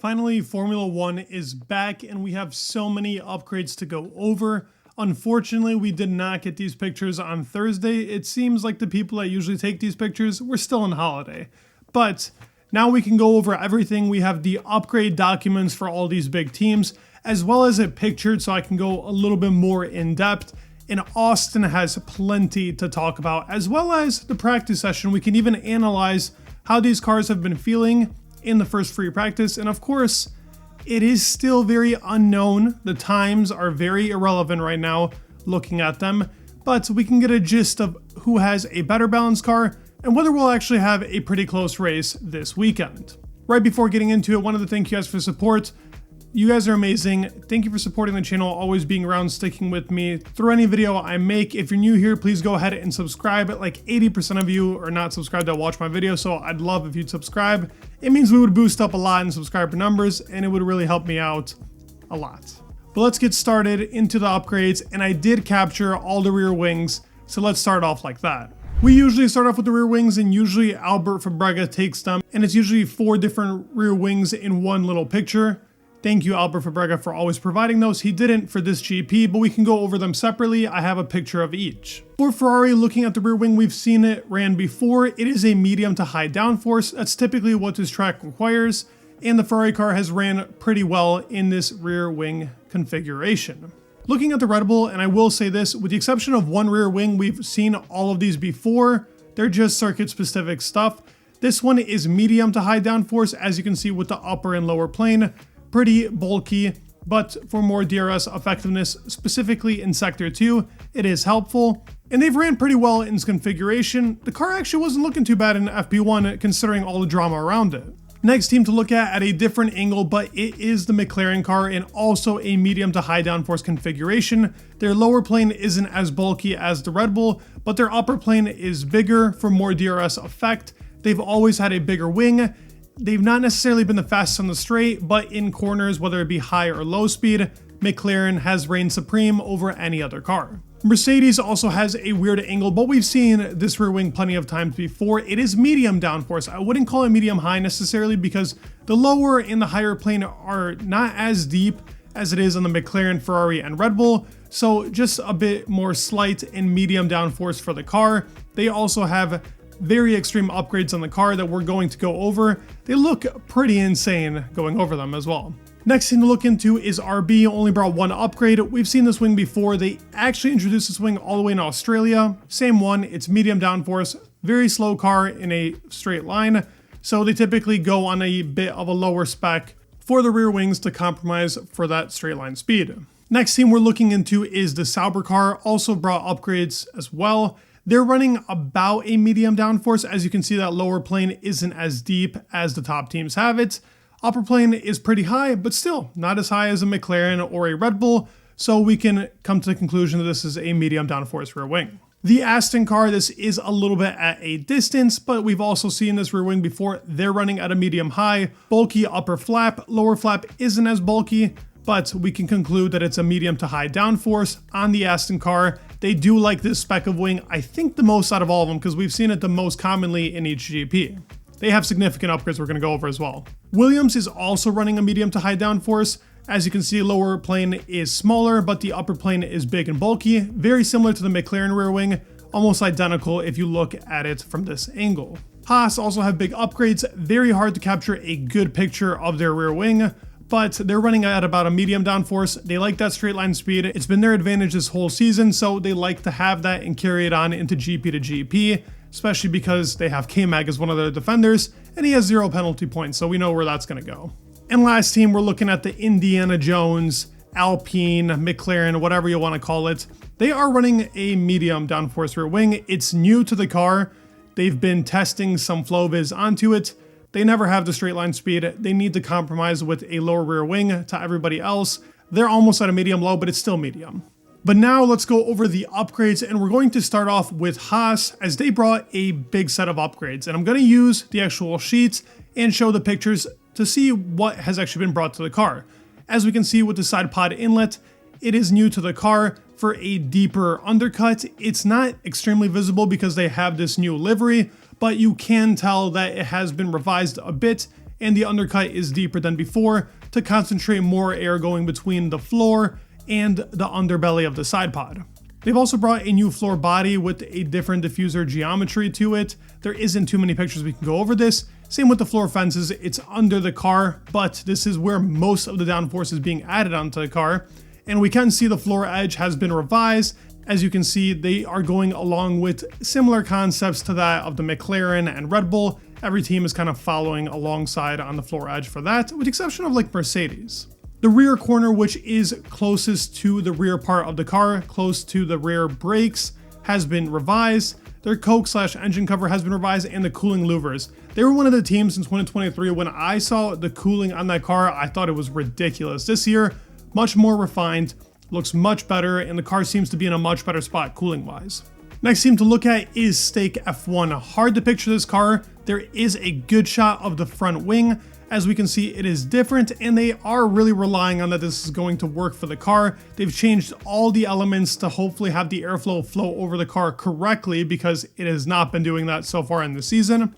Finally, Formula One is back and we have so many upgrades to go over. Unfortunately, we did not get these pictures on Thursday. It seems like the people that usually take these pictures were still on holiday. But now we can go over everything. We have the upgrade documents for all these big teams, as well as it pictured so I can go a little bit more in depth. And Austin has plenty to talk about, as well as the practice session. We can even analyze how these cars have been feeling in the first free practice. And of course, it is still very unknown. The times are very irrelevant right now looking at them, but we can get a gist of who has a better balanced car and whether we'll actually have a pretty close race this weekend. Right before getting into it, I wanted to thank you guys for support. You guys are amazing. Thank you for supporting the channel, always being around, sticking with me through any video I make. If you're new here, please go ahead and subscribe. Like 80% of you are not subscribed that watch my video, so I'd love if you'd subscribe. It means we would boost up a lot in subscriber numbers, and it would really help me out a lot. But let's get started into the upgrades, and I did capture all the rear wings, so let's start off like that. We usually start off with the rear wings, and usually Albert Fabrega takes them, and it's usually 4 different rear wings in one little picture. Thank you, Albert Fabrega, for always providing those. He didn't for this GP, but we can go over them separately. I have a picture of each. For Ferrari, looking at the rear wing, we've seen it ran before. It is a medium to high downforce. That's typically what this track requires, and the Ferrari car has ran pretty well in this rear wing configuration. Looking at the Red Bull, and I will say this, with the exception of one rear wing, we've seen all of these before. They're just circuit-specific stuff. This one is medium to high downforce, as you can see with the upper and lower plane. Pretty bulky, but for more DRS effectiveness, specifically in Sector 2, it is helpful. And they've ran pretty well in this configuration. The car actually wasn't looking too bad in FP1 considering all the drama around it. Next team to look at a different angle, but it is the McLaren car and also a medium to high downforce configuration. Their lower plane isn't as bulky as the Red Bull, but their upper plane is bigger for more DRS effect. They've always had a bigger wing. They've not necessarily been the fastest on the straight, but in corners, whether it be high or low speed, McLaren has reigned supreme over any other car. Mercedes also has a weird angle, but we've seen this rear wing plenty of times before. It is medium downforce. I wouldn't call it medium high necessarily because the lower and the higher plane are not as deep as it is on the McLaren, Ferrari, and Red Bull. So just a bit more slight and medium downforce for the car. They also have very extreme upgrades on the car that we're going to go over. They look pretty insane going over them as well. Next thing to look into is RB, only brought one upgrade. We've seen this wing before. They actually introduced this wing all the way in Australia. Same one, it's medium downforce, very slow car in a straight line. So they typically go on a bit of a lower spec for the rear wings to compromise for that straight line speed. Next team we're looking into is the Sauber car, also brought upgrades as well. They're running about a medium downforce. As you can see, that lower plane isn't as deep as the top teams have it. Upper plane is pretty high, but still not as high as a McLaren or a Red Bull. So we can come to the conclusion that this is a medium downforce rear wing. The Aston car, this is a little bit at a distance, but we've also seen this rear wing before. They're running at a medium high, bulky upper flap. Lower flap isn't as bulky, but we can conclude that it's a medium to high downforce on the Aston car. They do like this spec of wing, I think the most out of all of them, because we've seen it the most commonly in each GP. They have significant upgrades we're going to go over as well. Williams is also running a medium to high downforce. As you can see, lower plane is smaller, but the upper plane is big and bulky. Very similar to the McLaren rear wing, almost identical if you look at it from this angle. Haas also have big upgrades. Very hard to capture a good picture of their rear wing, but they're running at about a medium downforce. They like that straight line speed. It's been their advantage this whole season, so they like to have that and carry it on into GP to GP, especially because they have K-Mag as one of their defenders, and he has 0 penalty points, so we know where that's going to go. And last team, we're looking at the Indiana Jones, Alpine, McLaren, whatever you want to call it. They are running a medium downforce rear wing. It's new to the car. They've been testing some flow viz onto it. They never have the straight line speed. They need to compromise with a lower rear wing to everybody else. They're almost at a medium low, but it's still medium. But now let's go over the upgrades, and we're going to start off with Haas, as they brought a big set of upgrades. And I'm going to use the actual sheets and show the pictures to see what has actually been brought to the car. As we can see with the side pod inlet, it is new to the car for a deeper undercut. It's not extremely visible because they have this new livery, but you can tell that it has been revised a bit and the undercut is deeper than before to concentrate more air going between the floor and the underbelly of the side pod. They've also brought a new floor body with a different diffuser geometry to it. There isn't too many pictures we can go over this. Same with the floor fences, it's under the car, but this is where most of the downforce is being added onto the car. And we can see the floor edge has been revised. As you can see, they are going along with similar concepts to that of the McLaren and Red Bull. Every team is kind of following alongside on the floor edge for that, with the exception of like Mercedes. The rear corner, which is closest to the rear part of the car, close to the rear brakes, has been revised. Their coke/engine cover has been revised, and the cooling louvers. They were one of the teams in 2023. When I saw the cooling on that car, I thought it was ridiculous. This year, much more refined, looks much better, and the car seems to be in a much better spot cooling wise. Next team to look at is Stake F1. Hard to picture this car. There is a good shot of the front wing. As we can see, it is different, and they are really relying on that this is going to work for the car. They've changed all the elements to hopefully have the airflow flow over the car correctly, because it has not been doing that so far in the season.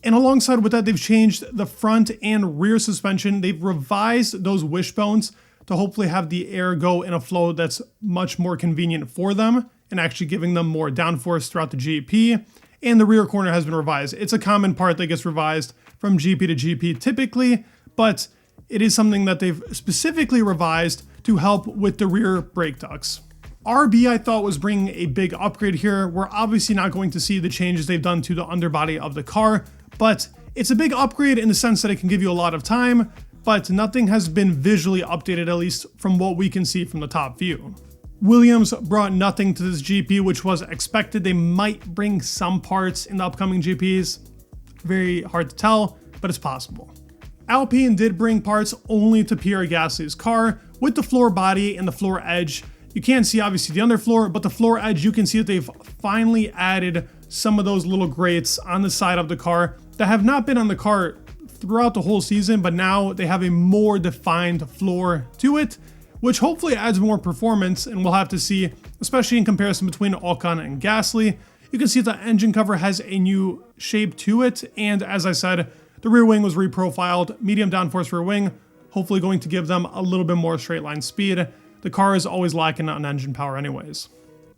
And alongside with that, they've changed the front and rear suspension. They've revised those wishbones to hopefully have the air go in a flow that's much more convenient for them and actually giving them more downforce throughout the GP. And the rear corner has been revised. It's a common part that gets revised from GP to GP typically, but it is something that they've specifically revised to help with the rear brake ducts. RB, I thought, was bringing a big upgrade here. We're obviously not going to see the changes they've done to the underbody of the car, but it's a big upgrade in the sense that it can give you a lot of time, but nothing has been visually updated, at least from what we can see from the top view. Williams brought nothing to this GP, which was expected. They might bring some parts in the upcoming GPs. Very hard to tell, but it's possible. Alpine did bring parts only to Pierre Gasly's car with the floor body and the floor edge. You can't see obviously the underfloor, but the floor edge, you can see that they've finally added some of those little grates on the side of the car that have not been on the car throughout the whole season, but now they have a more defined floor to it, which hopefully adds more performance, and we'll have to see, especially in comparison between Ocon and Gasly. You can see the engine cover has a new shape to it, and as I said, the rear wing was reprofiled, medium downforce rear wing, hopefully going to give them a little bit more straight line speed. The car is always lacking on engine power anyways.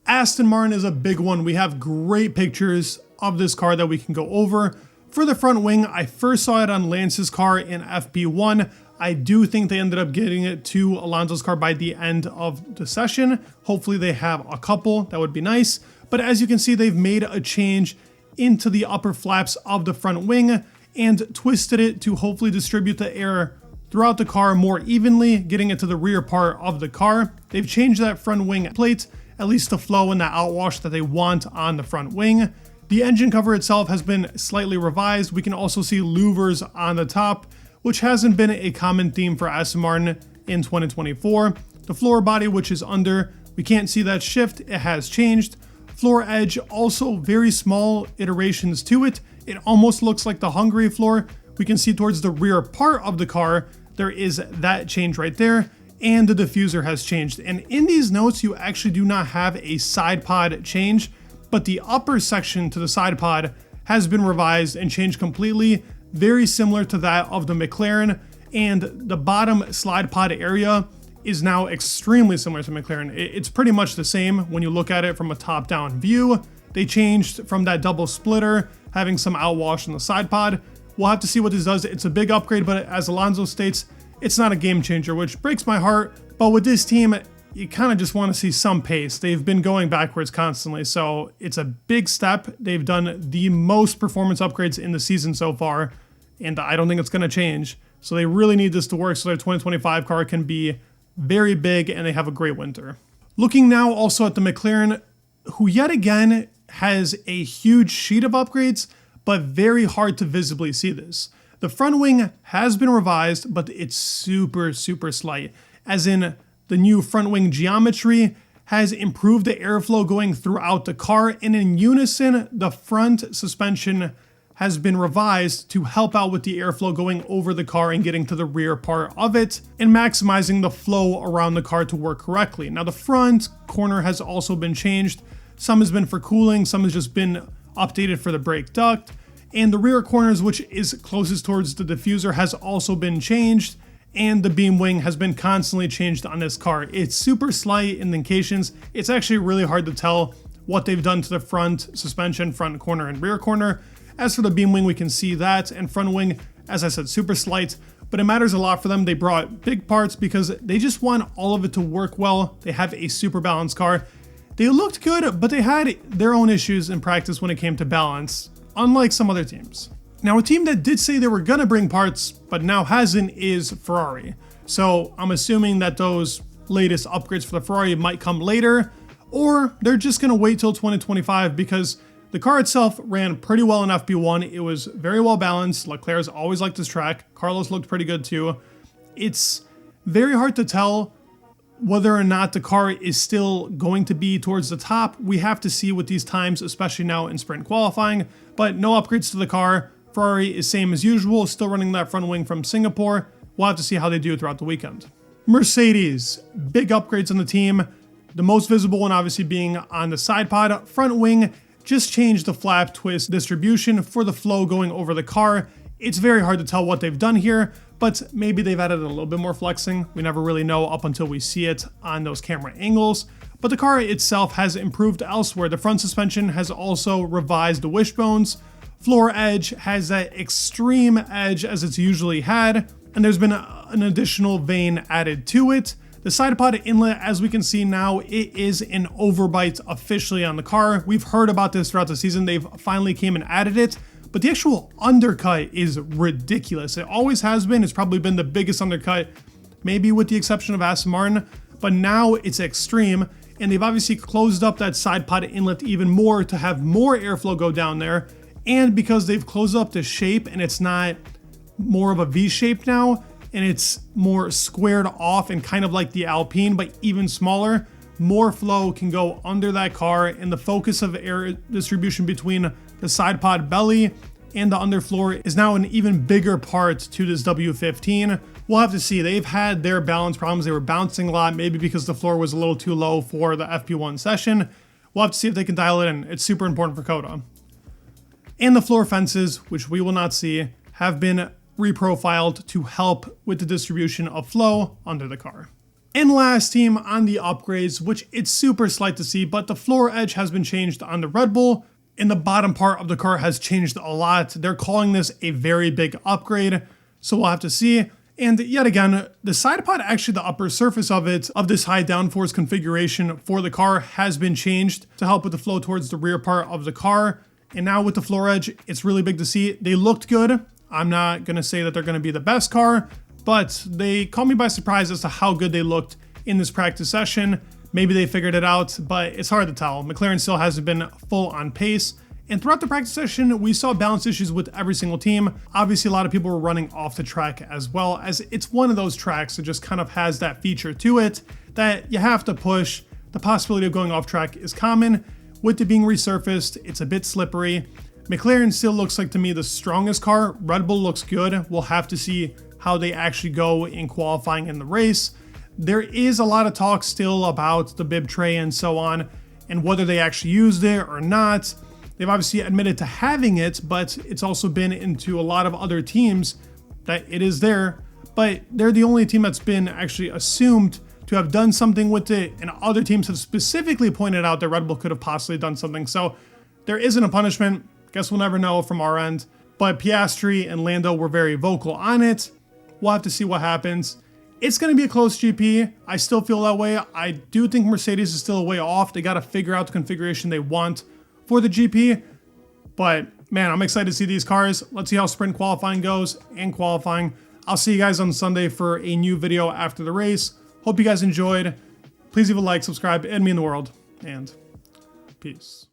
Aston Martin is a big one. We have great pictures of this car that we can go over. For the front wing, I first saw it on Lance's car in FP1. I do think they ended up getting it to Alonso's car by the end of the session. Hopefully they have a couple, that would be nice. But as you can see, they've made a change into the upper flaps of the front wing and twisted it to hopefully distribute the air throughout the car more evenly, getting it to the rear part of the car. They've changed that front wing plate, at least to flow in the outwash that they want on the front wing. The engine cover itself has been slightly revised. We can also see louvers on the top, which hasn't been a common theme for Aston Martin in 2024. The floor body, which is under, we can't see that shift, it has changed. Floor edge, also very small iterations to it. It almost looks like the Hungary floor. We can see towards the rear part of the car, there is that change right there, and the diffuser has changed. And in these notes, you actually do not have a side pod change, but the upper section to the side pod has been revised and changed completely, very similar to that of the McLaren, and the bottom slide pod area is now extremely similar to McLaren. It's pretty much the same when you look at it from a top-down view. They changed from that double splitter, having some outwash in the side pod. We'll have to see what this does. It's a big upgrade, but as Alonso states, it's not a game changer, which breaks my heart. But with this team, you kind of just want to see some pace. They've been going backwards constantly, so it's a big step. They've done the most performance upgrades in the season so far, and I don't think it's going to change. So they really need this to work so their 2025 car can be very big and they have a great winter. Looking now also at the McLaren, who yet again has a huge sheet of upgrades, but very hard to visibly see this. The front wing has been revised, but it's super slight, as in the new front wing geometry has improved the airflow going throughout the car, and in unison, the front suspension has been revised to help out with the airflow going over the car and getting to the rear part of it and maximizing the flow around the car to work correctly. Now the front corner has also been changed. Some has been for cooling, some has just been updated for the brake duct. And the rear corners, which is closest towards the diffuser, has also been changed. And the beam wing has been constantly changed on this car. It's super slight indentations. It's actually really hard to tell what they've done to the front suspension, front corner and rear corner. As for the beam wing, we can see that, and front wing, as I said, super slight, but it matters a lot for them. They brought big parts because they just want all of it to work well. They have a super balanced car. They looked good, but they had their own issues in practice when it came to balance, unlike some other teams. Now, a team that did say they were gonna bring parts, but now hasn't, is Ferrari. So I'm assuming that those latest upgrades for the Ferrari might come later, or they're just gonna wait till 2025 because the car itself ran pretty well in FP1. It was very well balanced. Leclerc's always liked this track. Carlos looked pretty good too. It's very hard to tell whether or not the car is still going to be towards the top. We have to see with these times, especially now in sprint qualifying, but no upgrades to the car. Ferrari is same as usual, still running that front wing from Singapore. We'll have to see how they do throughout the weekend. Mercedes, big upgrades on the team. The most visible one obviously being on the side pod. Front wing just changed the flap twist distribution for the flow going over the car. It's very hard to tell what they've done here, but maybe they've added a little bit more flexing. We never really know up until we see it on those camera angles. But the car itself has improved elsewhere. The front suspension has also revised the wishbones. Floor edge has that extreme edge as it's usually had, and there's been an additional vane added to it. The side pod inlet, as we can see now, it is an overbite officially on the car. We've heard about this throughout the season. They've finally came and added it, but the actual undercut is ridiculous. It always has been. It's probably been the biggest undercut, maybe with the exception of Aston Martin, but now it's extreme, and they've obviously closed up that side pod inlet even more to have more airflow go down there, and because they've closed up the shape and it's not more of a V shape now, and it's more squared off and kind of like the Alpine, but even smaller, more flow can go under that car, and the focus of air distribution between the side pod belly and the underfloor is now an even bigger part to this W15. We'll have to see. They've had their balance problems. They were bouncing a lot, maybe because the floor was a little too low for the FP1 session. We'll have to see if they can dial it in. It's super important for COTA. And the floor fences, which we will not see, have been reprofiled to help with the distribution of flow under the car. And last team on the upgrades, which it's super slight to see, but the floor edge has been changed on the Red Bull, and the bottom part of the car has changed a lot. They're calling this a very big upgrade, so we'll have to see. And yet again, the side pod, actually the upper surface of it, of this high downforce configuration for the car, has been changed to help with the flow towards the rear part of the car. And now with the floor edge, it's really big to see. They looked good. I'm not going to say that they're going to be the best car, but they caught me by surprise as to how good they looked in this practice session. Maybe they figured it out, but it's hard to tell. McLaren still hasn't been full on pace. And throughout the practice session, we saw balance issues with every single team. Obviously, a lot of people were running off the track as well, as it's one of those tracks that just kind of has that feature to it that you have to push. The possibility of going off track is common. With it being resurfaced, it's a bit slippery. McLaren still looks like to me the strongest car. Red Bull looks good. We'll have to see how they actually go in qualifying in the race. There is a lot of talk still about the bib tray and so on, and whether they actually used it or not. They've obviously admitted to having it, but it's also been into a lot of other teams that it is there, but they're the only team that's been actually assumed to have done something with it, and other teams have specifically pointed out that Red Bull could have possibly done something. So there isn't a punishment. Guess we'll never know from our end, but Piastri and Lando were very vocal on it. We'll have to see what happens. It's going to be a close GP. I still feel that way. I do think Mercedes is still a way off. They got to figure out the configuration they want for the GP, but man, I'm excited to see these cars. Let's see how sprint qualifying goes and qualifying. I'll see you guys on Sunday for a new video after the race. Hope you guys enjoyed. Please leave a like, subscribe, and me in the world, and peace.